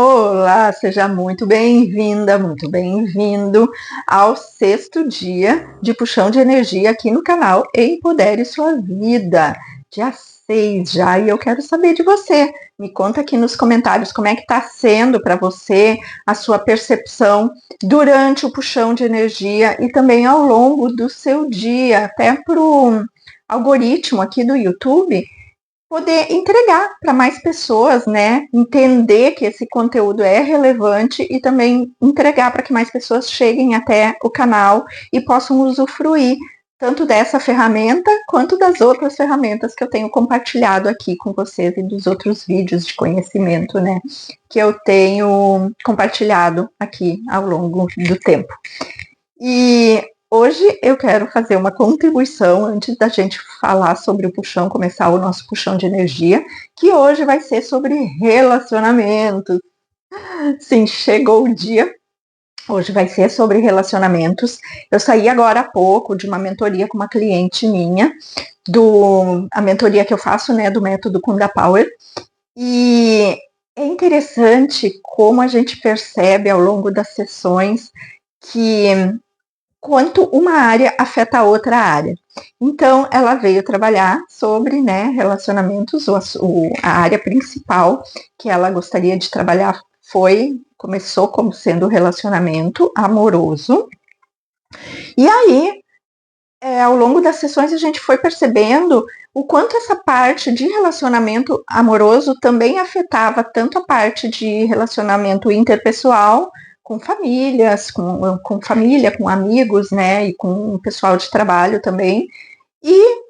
Olá, seja muito bem-vinda, muito bem-vindo ao 6º dia de puxão de energia aqui no canal Empodere Sua Vida. Dia 6 já, e eu quero saber de você. Me conta aqui nos comentários como é que está sendo para você a sua percepção durante o puxão de energia e também ao longo do seu dia, até para o algoritmo aqui do YouTube poder entregar para mais pessoas, né? Entender que esse conteúdo é relevante e também entregar para que mais pessoas cheguem até o canal e possam usufruir tanto dessa ferramenta quanto das outras ferramentas que eu tenho compartilhado aqui com vocês e dos outros vídeos de conhecimento, né? Que eu tenho compartilhado aqui ao longo do tempo. E hoje eu quero fazer uma contribuição antes da gente falar sobre o puxão, começar o nosso puxão de energia, que hoje vai ser sobre relacionamentos. Sim, chegou o dia. Hoje vai ser sobre relacionamentos. Eu saí agora há pouco de uma mentoria com uma cliente minha, a mentoria que eu faço, né, do método Kunda Power. E é interessante como a gente percebe ao longo das sessões que quanto uma área afeta a outra área. Então, ela veio trabalhar sobre, né, relacionamentos, a área principal que ela gostaria de trabalhar começou como sendo o relacionamento amoroso. E aí, ao longo das sessões, a gente foi percebendo o quanto essa parte de relacionamento amoroso também afetava tanto a parte de relacionamento interpessoal, com famílias, com família, com amigos, né, e com o pessoal de trabalho também. E,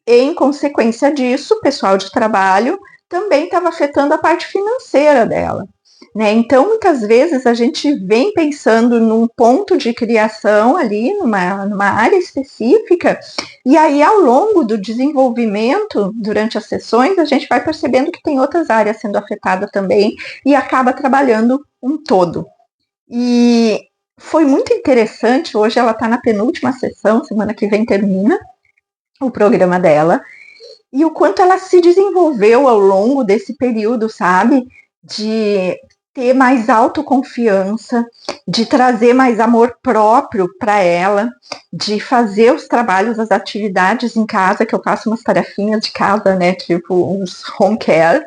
em consequência disso, o pessoal de trabalho também estava afetando a parte financeira dela. Né? Então, muitas vezes a gente vem pensando num ponto de criação ali, numa área específica, e aí ao longo do desenvolvimento, durante as sessões, a gente vai percebendo que tem outras áreas sendo afetadas também, e acaba trabalhando um todo. E foi muito interessante, hoje ela está na penúltima sessão, semana que vem termina o programa dela, e o quanto ela se desenvolveu ao longo desse período, sabe? De ter mais autoconfiança, de trazer mais amor próprio para ela, de fazer os trabalhos, as atividades em casa, que eu faço umas tarefinhas de casa, né? Tipo uns home care,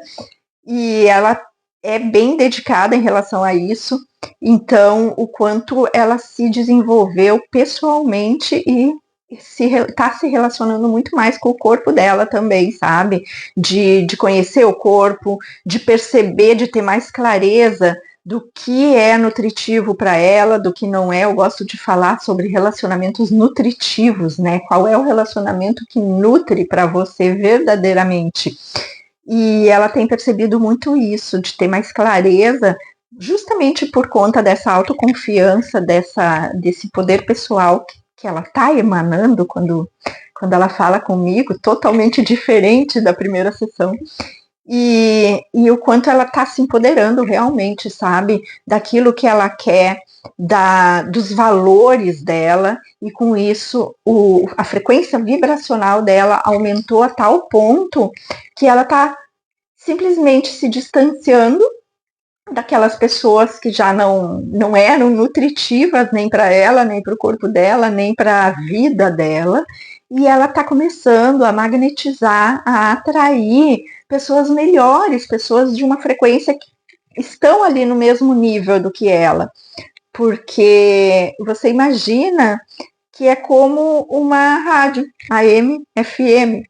e ela é bem dedicada em relação a isso. Então, o quanto ela se desenvolveu pessoalmente e está se relacionando muito mais com o corpo dela também, sabe? De conhecer o corpo, de perceber, de ter mais clareza do que é nutritivo para ela, do que não é. Eu gosto de falar sobre relacionamentos nutritivos, né? Qual é o relacionamento que nutre para você verdadeiramente? E ela tem percebido muito isso, de ter mais clareza, justamente por conta dessa autoconfiança, desse poder pessoal que ela está emanando quando ela fala comigo, totalmente diferente da primeira sessão. E o quanto ela está se empoderando realmente, sabe? Daquilo que ela quer, dos valores dela, e com isso a frequência vibracional dela aumentou a tal ponto que ela está simplesmente se distanciando daquelas pessoas que já não eram nutritivas nem para ela, nem para o corpo dela, nem para a vida dela, e ela está começando a magnetizar, a atrair pessoas melhores, pessoas de uma frequência que estão ali no mesmo nível do que ela, porque você imagina que é como uma rádio AM, FM.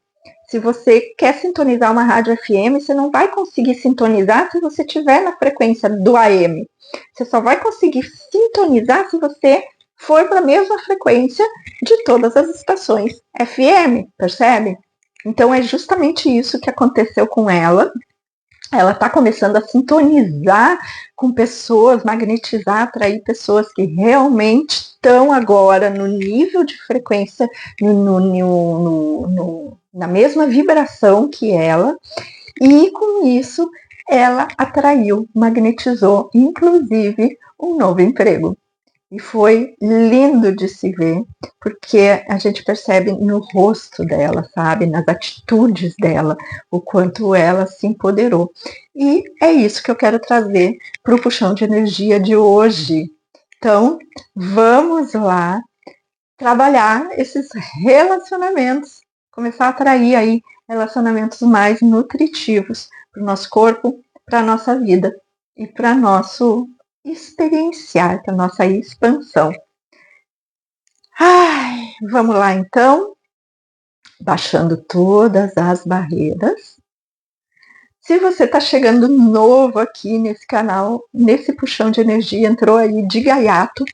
Se você quer sintonizar uma rádio FM, você não vai conseguir sintonizar se você estiver na frequência do AM. Você só vai conseguir sintonizar se você for para a mesma frequência de todas as estações FM, percebe? Então é justamente isso que aconteceu com ela. Ela está começando a sintonizar com pessoas, magnetizar, atrair pessoas que realmente estão agora no nível de frequência, na mesma vibração que ela, e com isso ela atraiu, magnetizou, inclusive, um novo emprego. E foi lindo de se ver, porque a gente percebe no rosto dela, sabe? Nas atitudes dela, o quanto ela se empoderou. E é isso que eu quero trazer para o puxão de energia de hoje. Então, vamos lá trabalhar esses relacionamentos, começar a atrair aí relacionamentos mais nutritivos para o nosso corpo, para a nossa vida e para nosso experienciar, para a nossa expansão. Ai, vamos lá então, baixando todas as barreiras. Se você está chegando novo aqui nesse canal, nesse puxão de energia, entrou aí de gaiato,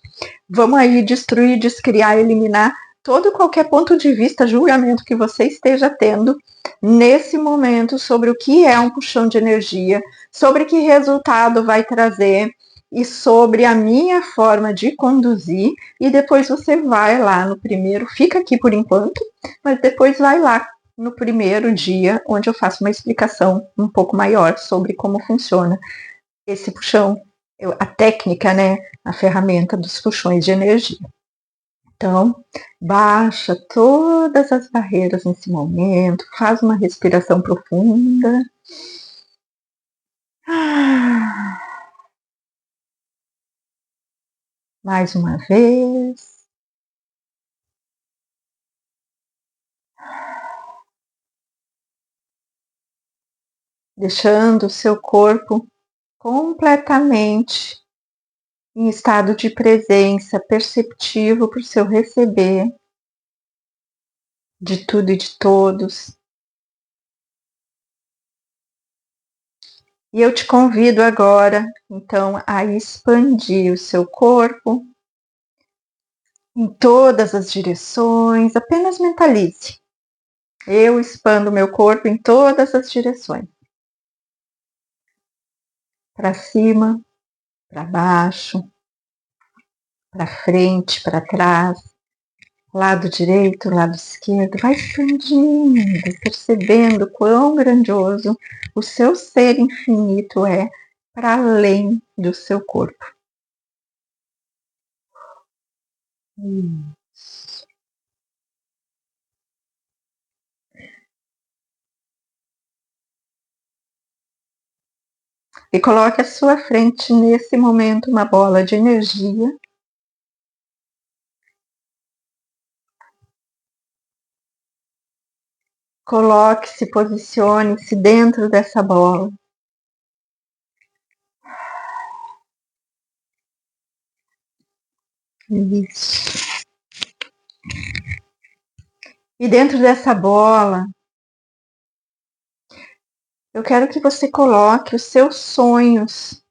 vamos aí destruir, descriar, eliminar todo qualquer ponto de vista, julgamento que você esteja tendo nesse momento sobre o que é um puxão de energia, sobre que resultado vai trazer e sobre a minha forma de conduzir. E depois você vai lá no primeiro, fica aqui por enquanto, mas depois vai lá no primeiro dia, onde eu faço uma explicação um pouco maior sobre como funciona esse puxão, a técnica, né, a ferramenta dos puxões de energia. Então, baixa todas as barreiras nesse momento, faz uma respiração profunda. Mais uma vez. Deixando o seu corpo completamente em estado de presença, perceptivo para o seu receber de tudo e de todos. E eu te convido agora, então, a expandir o seu corpo em todas as direções. Apenas mentalize. Eu expando meu corpo em todas as direções. Para cima, para baixo, para frente, para trás, lado direito, lado esquerdo. Vai expandindo, percebendo quão grandioso o seu ser infinito é para além do seu corpo. E coloque à sua frente, nesse momento, uma bola de energia. Coloque-se, posicione-se dentro dessa bola. Isso. E dentro dessa bola, eu quero que você coloque os seus sonhos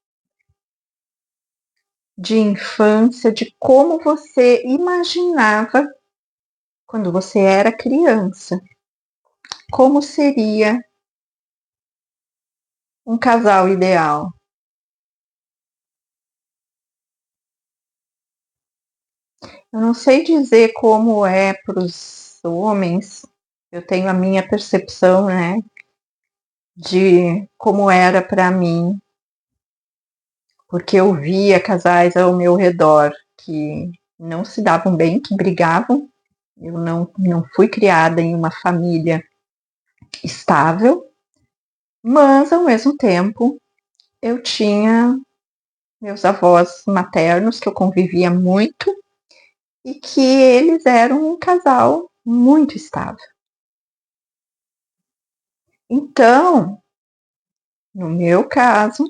de infância, de como você imaginava quando você era criança. Como seria um casal ideal? Eu não sei dizer como é para os homens, eu tenho a minha percepção, né, de como era para mim, porque eu via casais ao meu redor que não se davam bem, que brigavam. Eu não fui criada em uma família estável, mas ao mesmo tempo eu tinha meus avós maternos que eu convivia muito e que eles eram um casal muito estável. Então, no meu caso,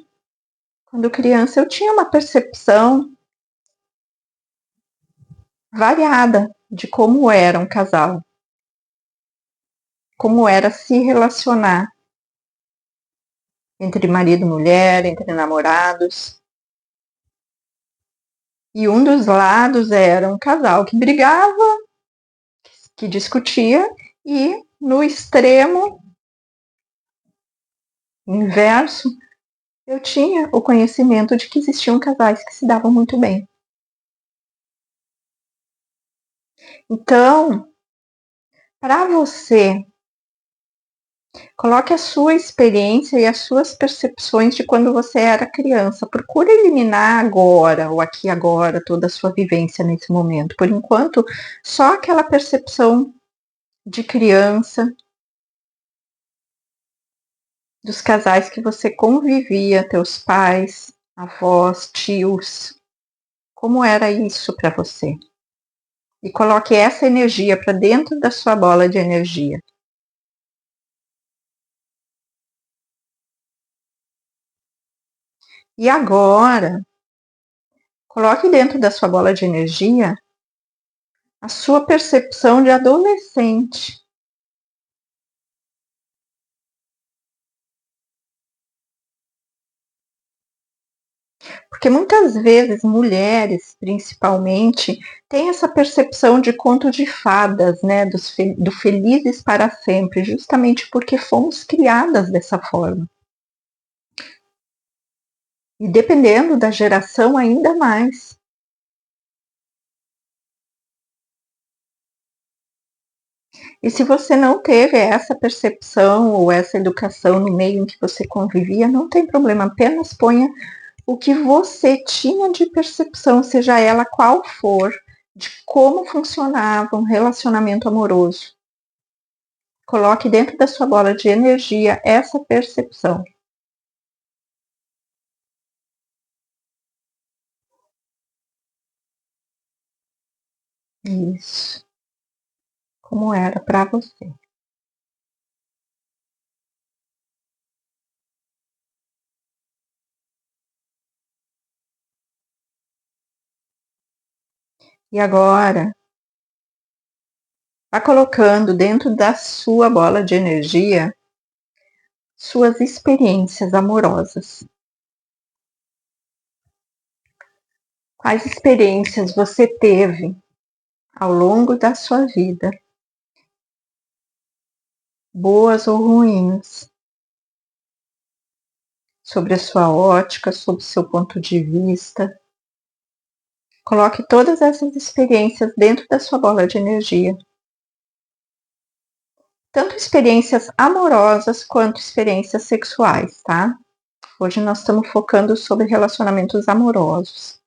quando criança, eu tinha uma percepção variada de como era um casal, como era se relacionar entre marido e mulher, entre namorados. E um dos lados era um casal que brigava, que discutia, e no extremo inverso, eu tinha o conhecimento de que existiam casais que se davam muito bem. Então, para você Coloque a sua experiência e as suas percepções de quando você era criança. Procure eliminar agora, ou aqui agora, toda a sua vivência nesse momento. Por enquanto, só aquela percepção de criança, dos casais que você convivia, teus pais, avós, tios. Como era isso para você? E coloque essa energia para dentro da sua bola de energia. E agora, coloque dentro da sua bola de energia a sua percepção de adolescente. Porque muitas vezes mulheres, principalmente, têm essa percepção de conto de fadas, né, do felizes para sempre, justamente porque fomos criadas dessa forma. E dependendo da geração, ainda mais. E se você não teve essa percepção ou essa educação no meio em que você convivia, não tem problema, apenas ponha o que você tinha de percepção, seja ela qual for, de como funcionava um relacionamento amoroso. Coloque dentro da sua bola de energia essa percepção. Isso. Como era para você. E agora, vá colocando dentro da sua bola de energia suas experiências amorosas. Quais experiências você teve ao longo da sua vida, boas ou ruins, sobre a sua ótica, sobre o seu ponto de vista. Coloque todas essas experiências dentro da sua bola de energia. Tanto experiências amorosas quanto experiências sexuais, tá? Hoje nós estamos focando sobre relacionamentos amorosos.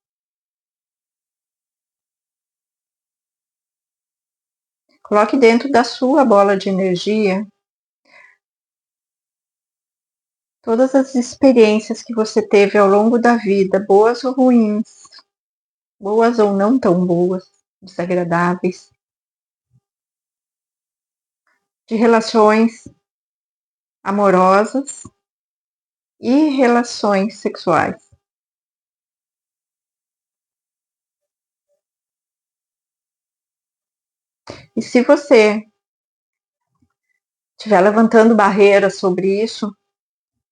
Coloque dentro da sua bola de energia todas as experiências que você teve ao longo da vida, boas ou ruins, boas ou não tão boas, desagradáveis, de relações amorosas e relações sexuais. E se você estiver levantando barreiras sobre isso,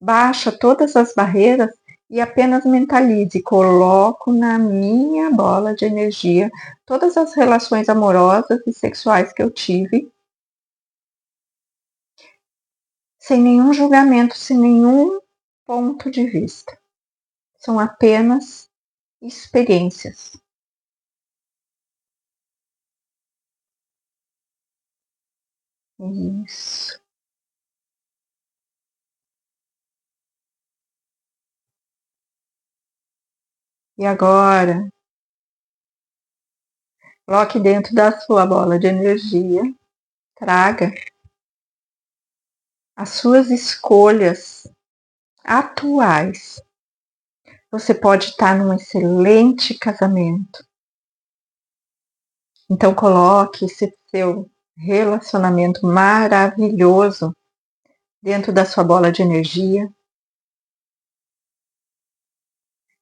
baixa todas as barreiras e apenas mentalize, coloco na minha bola de energia todas as relações amorosas e sexuais que eu tive, sem nenhum julgamento, sem nenhum ponto de vista. São apenas experiências. Isso. E agora, coloque dentro da sua bola de energia, traga as suas escolhas atuais. Você pode estar num excelente casamento. Então coloque esse seu relacionamento maravilhoso dentro da sua bola de energia.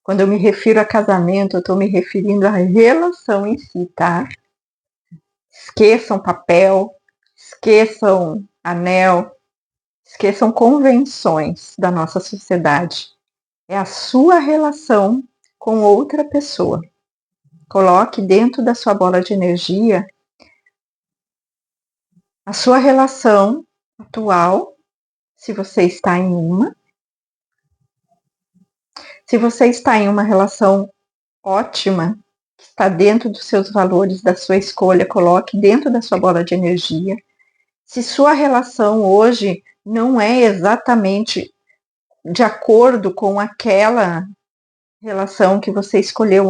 Quando eu me refiro a casamento, eu estou me referindo à relação em si, tá? Esqueçam papel, esqueçam anel, esqueçam convenções da nossa sociedade. É a sua relação com outra pessoa. Coloque dentro da sua bola de energia a sua relação atual, se você está em uma. Se você está em uma relação ótima, que está dentro dos seus valores, da sua escolha, coloque dentro da sua bola de energia. Se sua relação hoje não é exatamente de acordo com aquela relação que você escolheu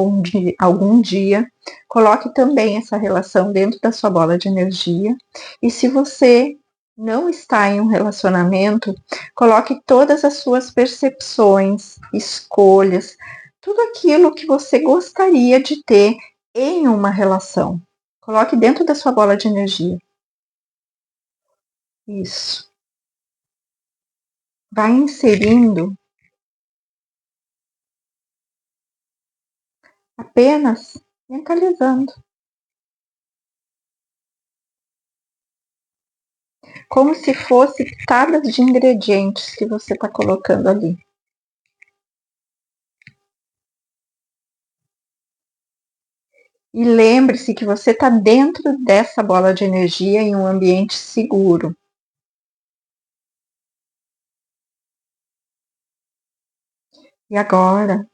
algum dia, coloque também essa relação dentro da sua bola de energia. E se você não está em um relacionamento, coloque todas as suas percepções, escolhas, tudo aquilo que você gostaria de ter em uma relação. Coloque dentro da sua bola de energia. Isso. Vai inserindo apenas mentalizando. Como se fosse pitadas de ingredientes que você está colocando ali. E lembre-se que você está dentro dessa bola de energia em um ambiente seguro. E agora,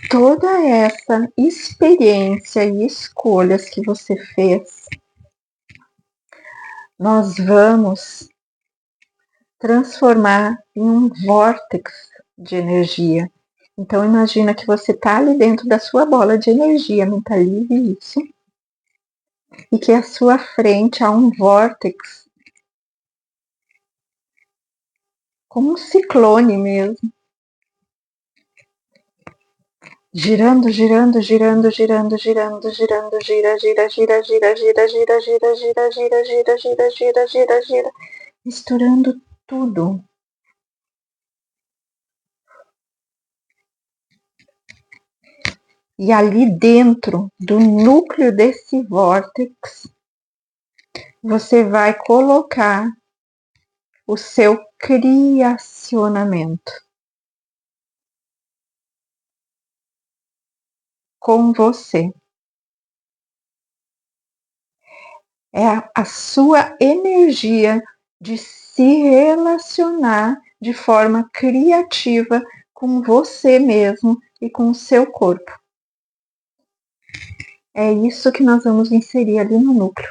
toda essa experiência e escolhas que você fez, nós vamos transformar em um vórtice de energia. Então imagina que você está ali dentro da sua bola de energia, mentalize isso. E que à sua frente há um vórtice, como um ciclone mesmo. Girando, girando, girando, girando, girando, girando, gira, gira, gira, gira, gira, gira, gira, gira, gira, gira, gira, gira, gira, gira, misturando tudo. E ali dentro do núcleo desse vórtice, você vai colocar o seu criacionamento com você. É a sua energia de se relacionar de forma criativa com você mesmo e com o seu corpo. É isso que nós vamos inserir ali no núcleo.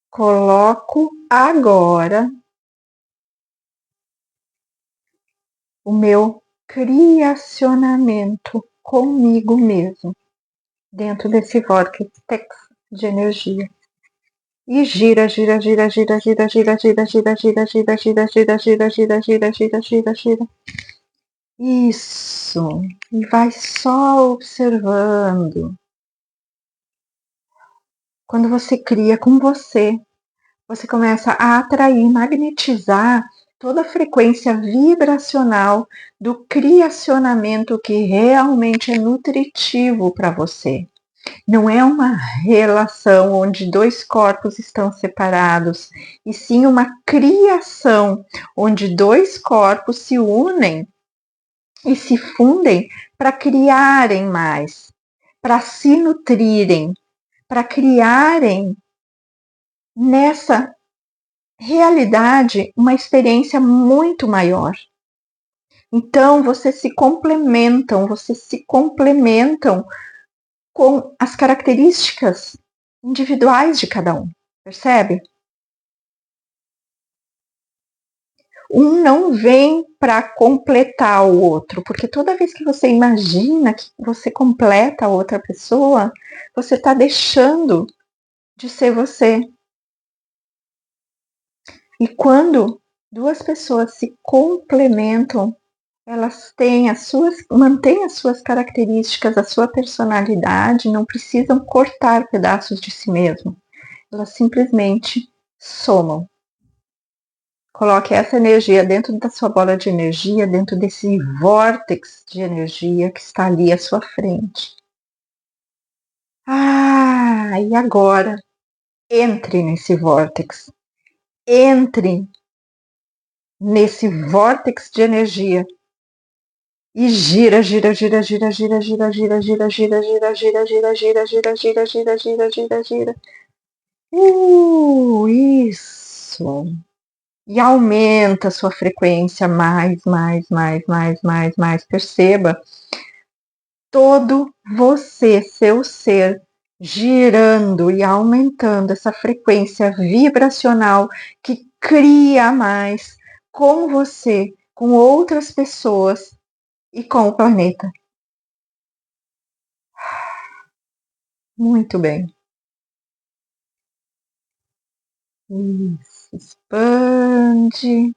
Coloco agora o meu criacionamento comigo mesmo dentro desse vórtice de energia. E gira, gira, gira, gira, gira, gira, gira, gira, gira, gira, gira, gira, gira, gira, gira, gira, gira, gira. Isso. E vai só observando. Quando você cria com você, você começa a atrair, magnetizar toda a frequência vibracional do criacionamento que realmente é nutritivo para você. Não é uma relação onde dois corpos estão separados, e sim uma criação onde dois corpos se unem e se fundem para criarem mais, para se nutrirem, para criarem nessa realidade uma experiência muito maior. Então, vocês se complementam com as características individuais de cada um, percebe? Um não vem para completar o outro, porque toda vez que você imagina que você completa a outra pessoa, você está deixando de ser você. E quando duas pessoas se complementam, elas mantêm as suas características, a sua personalidade, não precisam cortar pedaços de si mesmo. Elas simplesmente somam. Coloque essa energia dentro da sua bola de energia, dentro desse vórtice de energia que está ali à sua frente. E agora, entre nesse vórtice. Entre nesse vórtice de energia. E gira, gira, gira, gira, gira, gira, gira, gira, gira, gira, gira, gira, gira, gira, gira, gira, gira, gira, gira. Isso. E aumenta a sua frequência mais, mais, mais, mais, mais, mais. Perceba todo você, seu ser, girando e aumentando essa frequência vibracional que cria mais com você, com outras pessoas e com o planeta. Muito bem. Isso. Expande.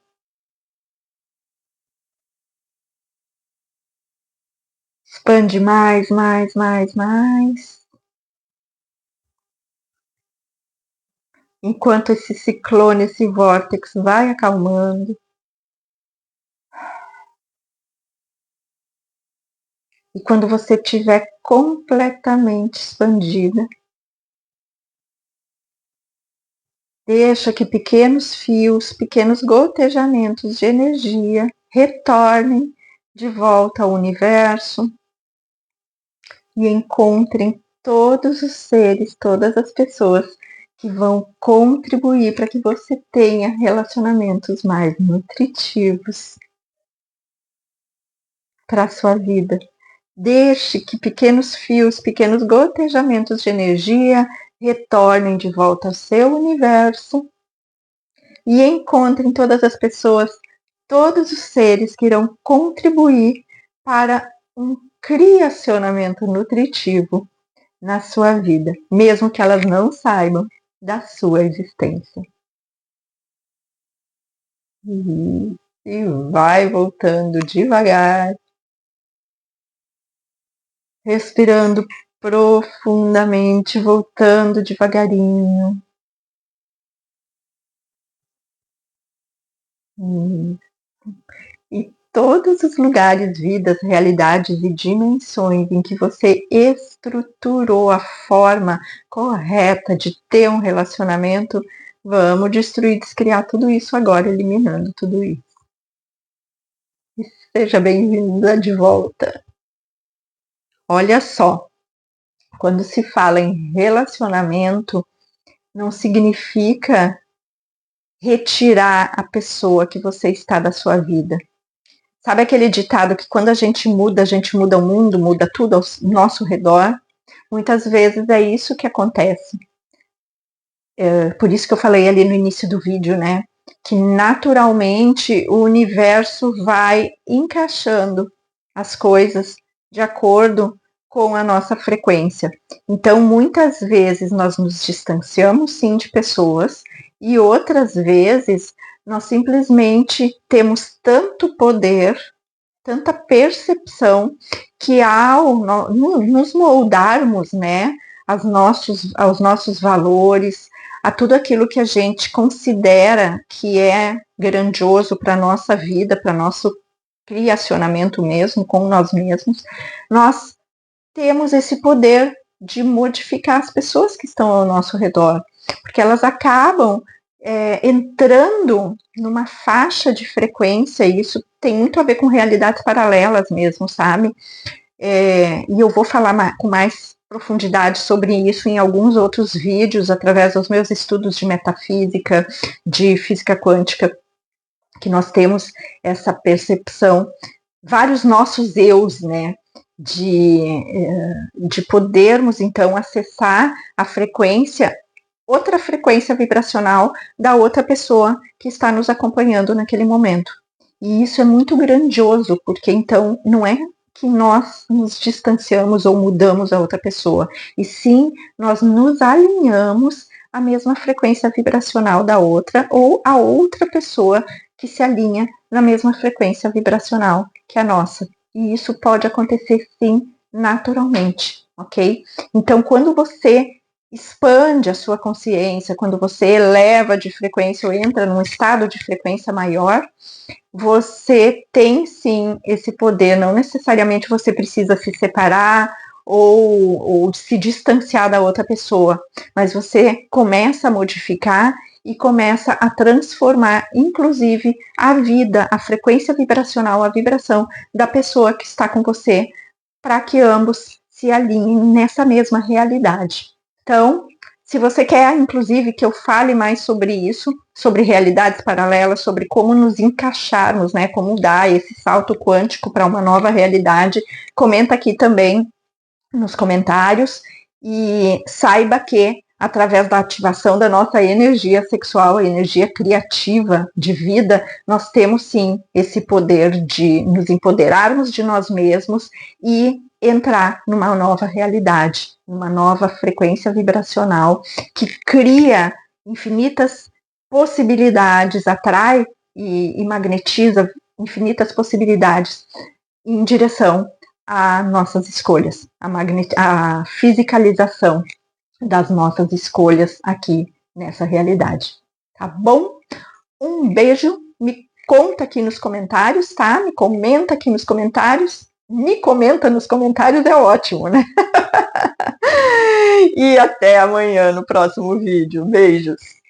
Expande mais, mais, mais, mais. Enquanto esse ciclone, esse vórtex vai acalmando. E quando você estiver completamente expandida, deixa que pequenos fios, pequenos gotejamentos de energia retornem de volta ao universo e encontrem todos os seres, todas as pessoas que vão contribuir para que você tenha relacionamentos mais nutritivos para a sua vida. Deixe que pequenos fios, pequenos gotejamentos de energia retornem de volta ao seu universo e encontrem todas as pessoas, todos os seres que irão contribuir para um criacionamento nutritivo na sua vida, mesmo que elas não saibam da sua existência. E vai voltando devagar, respirando profundamente, voltando devagarinho. E todos os lugares, vidas, realidades e dimensões em que você estruturou a forma correta de ter um relacionamento, vamos destruir, descriar tudo isso agora, eliminando tudo isso. E seja bem-vinda de volta. Olha só, quando se fala em relacionamento, não significa retirar a pessoa que você está da sua vida. Sabe aquele ditado que quando a gente muda o mundo, muda tudo ao nosso redor? Muitas vezes é isso que acontece. Por isso que eu falei ali no início do vídeo, né? Que naturalmente o universo vai encaixando as coisas de acordo com a nossa frequência. Então, muitas vezes nós nos distanciamos sim de pessoas e outras vezes nós simplesmente temos tanto poder, tanta percepção, que ao nos moldarmos, né, aos nossos valores, a tudo aquilo que a gente considera que é grandioso para a nossa vida, para nosso criacionamento mesmo, com nós mesmos, nós temos esse poder de modificar as pessoas que estão ao nosso redor, porque elas acabam entrando numa faixa de frequência, e isso tem muito a ver com realidades paralelas mesmo, sabe? E eu vou falar com mais profundidade sobre isso em alguns outros vídeos, através dos meus estudos de metafísica, de física quântica, que nós temos essa percepção, vários nossos eus, né? De podermos, então, acessar a frequência, outra frequência vibracional da outra pessoa que está nos acompanhando naquele momento. E isso é muito grandioso, porque então não é que nós nos distanciamos ou mudamos a outra pessoa, e sim nós nos alinhamos à mesma frequência vibracional da outra, ou a outra pessoa que se alinha na mesma frequência vibracional que a nossa. E isso pode acontecer sim, naturalmente, ok? Então, quando você expande a sua consciência, quando você eleva de frequência ou entra num estado de frequência maior, você tem sim esse poder, não necessariamente você precisa se separar ou se distanciar da outra pessoa, mas você começa a modificar e começa a transformar, inclusive, a vida, a frequência vibracional, a vibração da pessoa que está com você, para que ambos se alinhem nessa mesma realidade. Então, se você quer, inclusive, que eu fale mais sobre isso, sobre realidades paralelas, sobre como nos encaixarmos, né, como dar esse salto quântico para uma nova realidade, comenta aqui também nos comentários E saiba que, através da ativação da nossa energia sexual, a energia criativa de vida, nós temos sim esse poder de nos empoderarmos de nós mesmos e entrar numa nova realidade, numa nova frequência vibracional que cria infinitas possibilidades, atrai e magnetiza infinitas possibilidades em direção a nossas escolhas, a fisicalização das nossas escolhas aqui nessa realidade. Tá bom? Um beijo, me conta aqui nos comentários, tá? Me comenta aqui nos comentários. Me comenta nos comentários é ótimo, né? E até amanhã no próximo vídeo. Beijos!